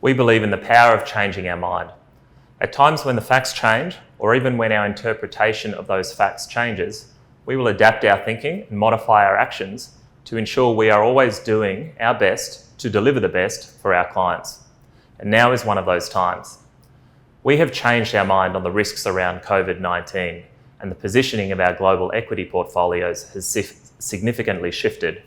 We believe in the power of changing our mind. At times when the facts change, or even when our interpretation of those facts changes, we will adapt our thinking and modify our actions to ensure we are always doing our best to deliver the best for our clients. And now is one of those times. We have changed our mind on the risks around COVID-19, and the positioning of our global equity portfolios has significantly shifted.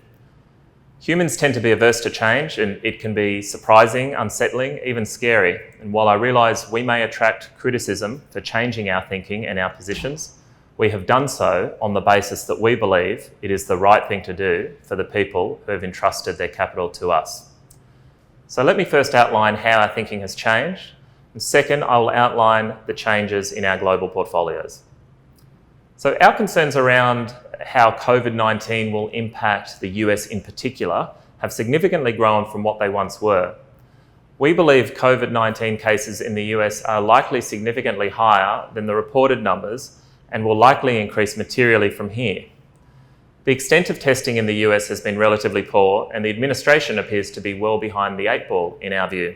Humans tend to be averse to change, and it can be surprising, unsettling, even scary. And while I realise we may attract criticism for changing our thinking and our positions, we have done so on the basis that we believe it is the right thing to do for the people who have entrusted their capital to us. So let me first outline how our thinking has changed, and second, I will outline the changes in our global portfolios. So our concerns around how COVID-19 will impact the US in particular have significantly grown from what they once were. We believe COVID-19 cases in the US are likely significantly higher than the reported numbers and will likely increase materially from here. The extent of testing in the US has been relatively poor, and the administration appears to be well behind the eight ball in our view.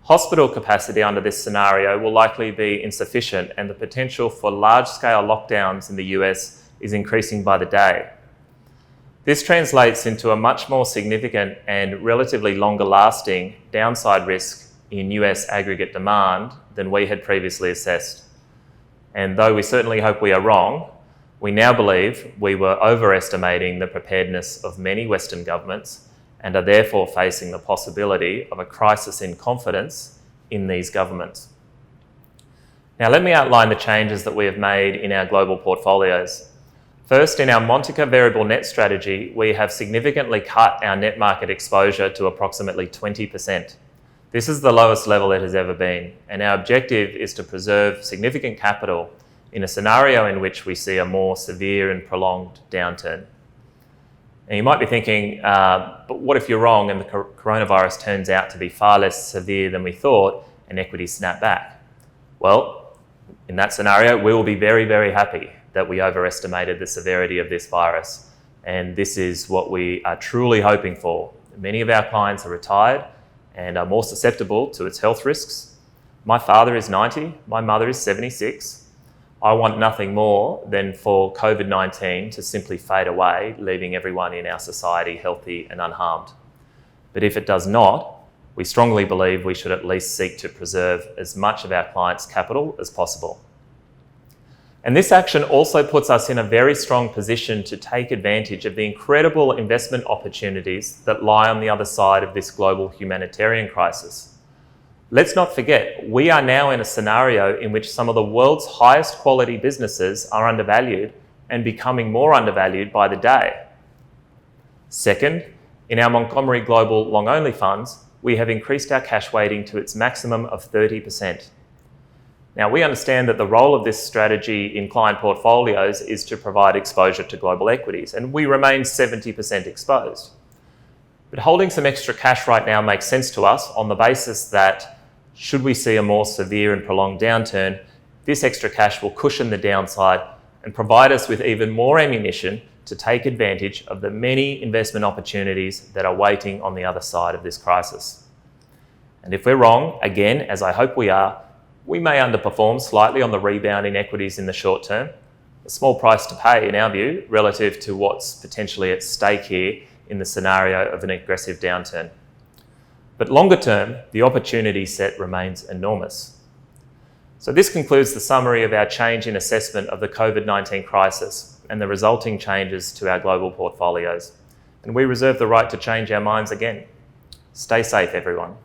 Hospital capacity under this scenario will likely be insufficient, and the potential for large-scale lockdowns in the US is increasing by the day. This translates into a much more significant and relatively longer-lasting downside risk in US aggregate demand than we had previously assessed. And though we certainly hope we are wrong, we now believe we were overestimating the preparedness of many Western governments and are therefore facing the possibility of a crisis in confidence in these governments. Now let me outline the changes that we have made in our global portfolios. First, in our Montaka variable net strategy, we have significantly cut our net market exposure to approximately 20%. This is the lowest level it has ever been, and our objective is to preserve significant capital in a scenario in which we see a more severe and prolonged downturn. And you might be thinking, but what if you're wrong and the coronavirus turns out to be far less severe than we thought and equities snap back? Well, in that scenario, we will be very, very happy that we overestimated the severity of this virus. And this is what we are truly hoping for. Many of our clients are retired and are more susceptible to its health risks. My father is 90, my mother is 76. I want nothing more than for COVID-19 to simply fade away, leaving everyone in our society healthy and unharmed. But if it does not, we strongly believe we should at least seek to preserve as much of our clients' capital as possible. And this action also puts us in a very strong position to take advantage of the incredible investment opportunities that lie on the other side of this global humanitarian crisis. Let's not forget, we are now in a scenario in which some of the world's highest quality businesses are undervalued and becoming more undervalued by the day. Second, in our Montgomery Global long-only funds, we have increased our cash weighting to its maximum of 30%. Now, we understand that the role of this strategy in client portfolios is to provide exposure to global equities, and we remain 70% exposed. But holding some extra cash right now makes sense to us on the basis that should we see a more severe and prolonged downturn, this extra cash will cushion the downside and provide us with even more ammunition to take advantage of the many investment opportunities that are waiting on the other side of this crisis. And if we're wrong, again, as I hope we are, we may underperform slightly on the rebound in equities in the short term, a small price to pay in our view relative to what's potentially at stake here in the scenario of an aggressive downturn. But longer term, the opportunity set remains enormous. So this concludes the summary of our change in assessment of the COVID-19 crisis and the resulting changes to our global portfolios. And we reserve the right to change our minds again. Stay safe, everyone.